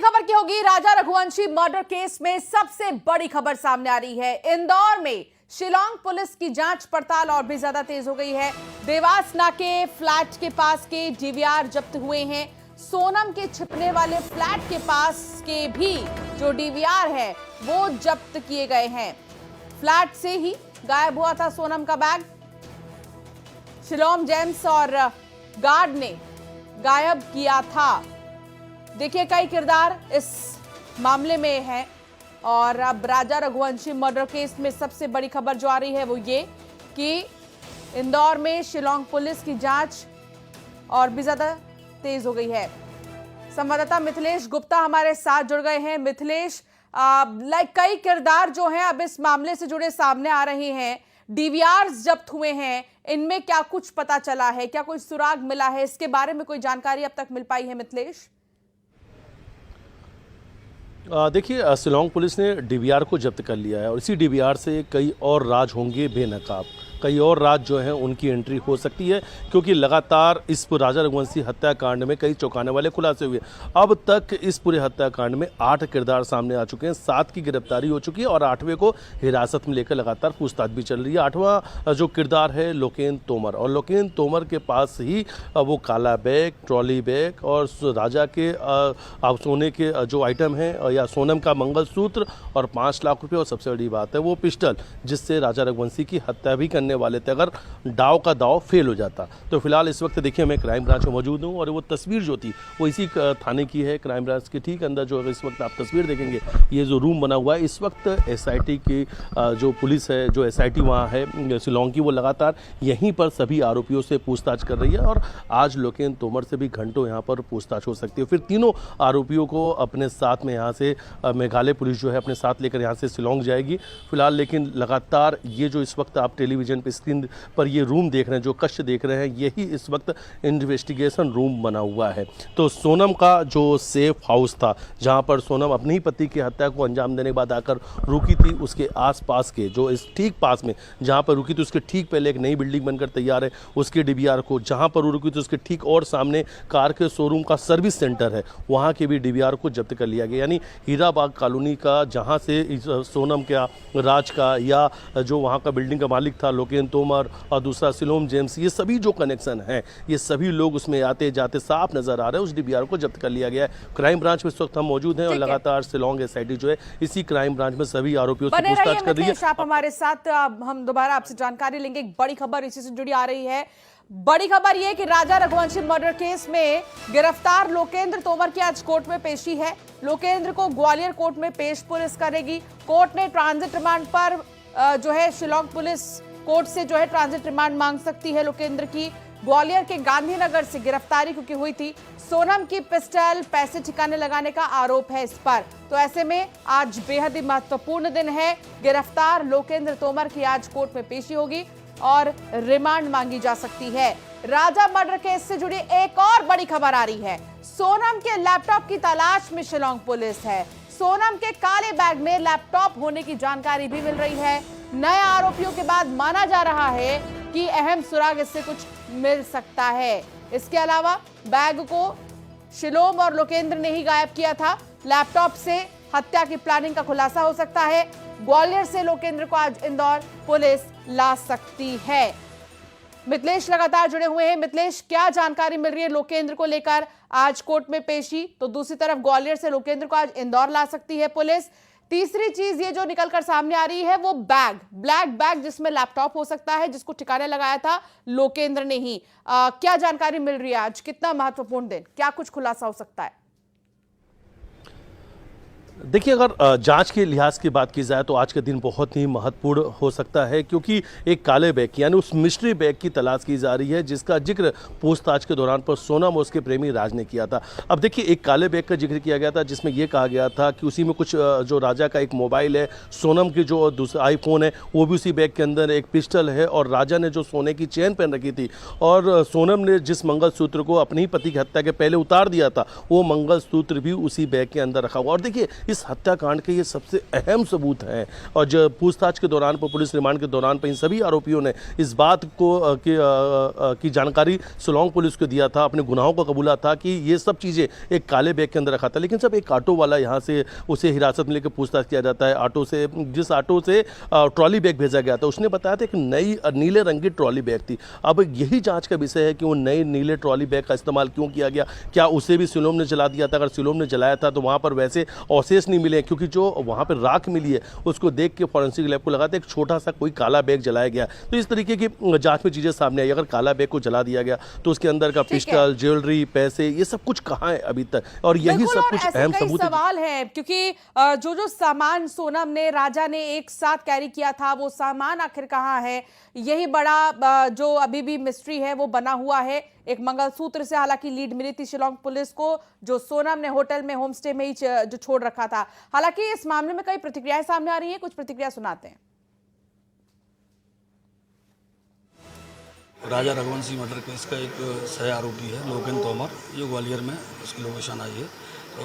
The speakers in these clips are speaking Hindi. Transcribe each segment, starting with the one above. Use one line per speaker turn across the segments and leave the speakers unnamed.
बड़ी खबर की होगी। राजा रघुवंशी मर्डर केस में सबसे बड़ी खबर सामने आ रही है। इंदौर में शिलांग पुलिस की जांच पड़ताल और भी ज्यादा तेज हो गई है। देवास नाके फ्लैट के पास के डीवीआर जब्त हुए हैं। सोनम के छिपने वाले फ्लैट के पास के भी जो डीवीआर है वो जब्त किए गए हैं। फ्लैट से ही गायब हुआ था सोनम का बैग। शिलोम जेम्स और गार्ड ने गायब किया था। देखिए, कई किरदार इस मामले में हैं और अब राजा रघुवंशी मर्डर केस में सबसे बड़ी खबर जो आ रही है वो ये कि इंदौर में शिलांग पुलिस की जांच और भी ज्यादा तेज हो गई है। संवाददाता मिथिलेश गुप्ता हमारे साथ जुड़ गए हैं। मिथिलेश, कई किरदार जो हैं अब इस मामले से जुड़े सामने आ रहे हैं। डीवीआर्स जब्त हुए हैं, इनमें क्या कुछ पता चला है, क्या कोई सुराग मिला है, इसके बारे में कोई जानकारी अब तक मिल पाई है मिथिलेश?
देखिए, शिलांग पुलिस ने डीवीआर को जब्त कर लिया है और इसी डीवीआर से कई और राज होंगे बेनकाब। कई और राज जो हैं उनकी एंट्री हो सकती है, क्योंकि लगातार इस राजा रघुवंशी हत्याकांड में कई चौंकाने वाले खुलासे हुए। अब तक इस पूरे हत्याकांड में 8 किरदार सामने आ चुके हैं। 7 की गिरफ्तारी हो चुकी है और 8वें को हिरासत में लेकर लगातार पूछताछ भी चल रही है। 8वां जो किरदार है लोकेन तोमर, और लोकेन तोमर के पास ही वो काला बैग, ट्रॉली बैग और राजा के सोने के जो आइटम हैं या सोनम का मंगलसूत्र और 5 लाख रुपये, और सबसे बड़ी बात है वो पिस्टल जिससे राजा रघुवंशी की हत्या भी करने वाले थे अगर दाव का दाव फेल हो जाता। तो फिलहाल इस वक्त देखिए, मैं क्राइम ब्रांच में मौजूद हूं और वो तस्वीर जो थी वो इसी थाने की है। क्राइम ब्रांच के ठीक अंदर जो इस वक्त आप तस्वीर देखेंगे, ये जो रूम बना हुआ है, इस वक्त एसआईटी की जो पुलिस है, जो एसआईटी वहाँ है शिलांग की, वो लगातार यहीं पर सभी आरोपियों से पूछताछ कर रही है और आज लोकेन तोमर से भी घंटों यहाँ पर पूछताछ हो सकती है। फिर तीनों आरोपियों को अपने साथ में यहाँ से मेघालय पुलिस जो है अपने साथ लेकर यहाँ से शिलांग जाएगी। फिलहाल लेकिन लगातार ये जो इस वक्त आप टेलीविजन पे स्क्रीन पर ये रूम देख रहे हैं, जो कक्ष देख रहे हैं, यही इस वक्त इन्वेस्टिगेशन रूम बना हुआ है। तो सोनम का जो सेफ हाउस था, जहाँ पर सोनम अपने ही पति की हत्या को अंजाम देने के बाद आकर रुकी थी, उसके आसपास के जो इस ठीक पास में जहाँ पर रुकी थी उसके ठीक पहले एक नई बिल्डिंग बनकर तैयार है, उसके डीवीआर को, जहाँ पर वो रुकी थी उसके ठीक और सामने कार के शोरूम का सर्विस सेंटर है, वहाँ के भी डीवीआर को जब्त कर लिया गया। यानी हीराबाग कॉलोनी का जहाँ से सोनम का, राज का या जो वहाँ का बिल्डिंग का मालिक था लोकेन तोमर और दूसरा शिलोम जेम्स, ये सभी जो कनेक्शन हैं, ये सभी लोग उसमें आते जाते साफ नजर आ रहे हैं। उस डीवीआर को जब्त कर लिया गया है। क्राइम ब्रांच में इस वक्त हम मौजूद हैं और लगातार शिलांग एसआईटी जो है इसी क्राइम ब्रांच में सभी आरोपियों से पूछताछ कर रही है।
आप हमारे साथ, हम दोबारा आपसे जानकारी लेंगे। एक बड़ी खबर इसी से जुड़ी आ रही है। बड़ी खबर यह कि राजा रघुवंशी मर्डर केस में गिरफ्तार लोकेंद्र तोमर की आज कोर्ट में पेशी है। लोकेंद्र को ग्वालियर कोर्ट में पेश पुलिस करेगी। कोर्ट ने ट्रांजिट रिमांड पर जो है शिलांग पुलिस कोर्ट से जो है ट्रांजिट रिमांड मांग सकती है लोकेंद्र की। ग्वालियर के गांधीनगर से गिरफ्तारी क्योंकि हुई थी। सोनम की पिस्टल, पैसे ठिकाने लगाने का आरोप है इस पर। तो ऐसे में आज बेहद ही महत्वपूर्ण दिन है। गिरफ्तार लोकेंद्र तोमर की आज कोर्ट में पेशी होगी और रिमांड मांगी जा सकती है। राजा मर्डर केस से जुड़ी एक और बड़ी खबर आ रही है। सोनम के लैपटॉप की तलाश में शिलांग पुलिस है। सोनम के काले बैग में लैपटॉप होने की जानकारी भी मिल रही है। नए आरोपियों के बाद माना जा रहा है कि अहम सुराग इससे कुछ मिल सकता है। इसके अलावा बैग को शिलोम और लोकेंद्र ने ही गायब किया था। लैपटॉप से हत्या की प्लानिंग का खुलासा हो सकता है। ग्वालियर से लोकेंद्र को आज इंदौर पुलिस ला सकती है। मिथिलेश लगातार जुड़े हुए हैं। मिथिलेश, क्या जानकारी मिल रही है लोकेंद्र को लेकर? आज कोर्ट में पेशी, तो दूसरी तरफ ग्वालियर से लोकेंद्र को आज इंदौर ला सकती है पुलिस। तीसरी चीज ये जो निकलकर सामने आ रही है वो बैग, ब्लैक बैग जिसमें लैपटॉप हो सकता है, जिसको ठिकाने लगाया था लोकेंद्र ने ही। क्या जानकारी मिल रही है आज? कितना महत्वपूर्ण दिन, क्या कुछ खुलासा हो सकता है?
देखिए, अगर जांच के लिहाज की बात की जाए तो आज का दिन बहुत ही महत्वपूर्ण हो सकता है, क्योंकि एक काले बैग यानी उस मिस्ट्री बैग की तलाश की जा रही है जिसका जिक्र पूछताछ के दौरान पर सोनम और उसके प्रेमी राज ने किया था। अब देखिए, एक काले बैग का जिक्र किया गया था जिसमें यह कहा गया था कि उसी में कुछ जो राजा का एक मोबाइल है, सोनम की जो दूसरा आईफोन है वो भी उसी बैग के अंदर, एक पिस्टल है और राजा ने जो सोने की चेन पहन रखी थी और सोनम ने जिस मंगलसूत्र को अपनी ही पति की हत्या के पहले उतार दिया था वो मंगलसूत्र भी उसी बैग के अंदर रखा हुआ। और देखिए, इस हत्याकांड के ये सबसे अहम सबूत हैं। और जब पूछताछ के दौरान पर, पुलिस रिमांड के दौरान पर इन सभी आरोपियों ने इस बात को की जानकारी शिलांग पुलिस को दिया था, अपने गुनाहों को कबूला था कि ये सब चीज़ें एक काले बैग के अंदर रखा था। लेकिन सब एक ऑटो वाला यहाँ से उसे हिरासत में लेकर पूछताछ किया जाता है। ऑटो से, जिस ऑटो से ट्रॉली बैग भेजा गया था, उसने बताया था एक नई नीले रंग की ट्रॉली बैग थी। अब यही जांच का विषय है कि वो नए नीले ट्रॉली बैग का इस्तेमाल क्यों किया गया, क्या उसे भी सिलोम ने जला दिया था? अगर सिलोम ने जलाया था तो वहाँ पर वैसे अवशेष नहीं मिले, क्योंकि जो वहाँ पर राख मिली है उसको देख के फॉरेंसिक लैब को लगा था एक छोटा सा कोई काला बैग जलाया गया। तो इस तरीके की जांच में चीज़ें सामने आई। अगर काला बैग को जला दिया गया तो उसके अंदर का पिस्टल, ज्वेलरी, पैसे, ये सब कुछ कहाँ है अभी तक? और यही सब कुछ अहम सबूत
सवाल है, क्योंकि जो सामान सोनम ने, राजा ने एक साथ कैरी किया था, वो सामान आखिर कहाँ है? यही बड़ा जो अभी भी मिस्ट्री है वो बना हुआ है। एक मंगलसूत्र से हालांकि लीड मिली थी शिलांग पुलिस को, जो सोनम ने होटल में, होम स्टे में ही जो छोड़ रखा था। हालांकि इस मामले में कई प्रतिक्रियाएं सामने आ रही हैं, कुछ प्रतिक्रिया सुनाते हैं।
राजा रघुवंशी मर्डर केस का एक सह आरोपी है लोकेन तोमर, ये ग्वालियर में उसकी लोकेशन आई है। तो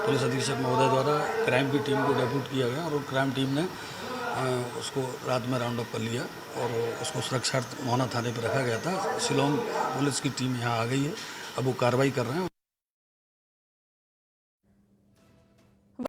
पुलिस अधीक्षक महोदय द्वारा क्राइम की टीम को डेप्यूट किया गया और क्राइम टीम ने उसको रात में राउंड अप कर लिया और उसको सुरक्षार्थ मोहना थाने पर रखा गया था। शिलांग पुलिस की टीम यहाँ आ गई है, अब वो कार्रवाई कर रहे हैं।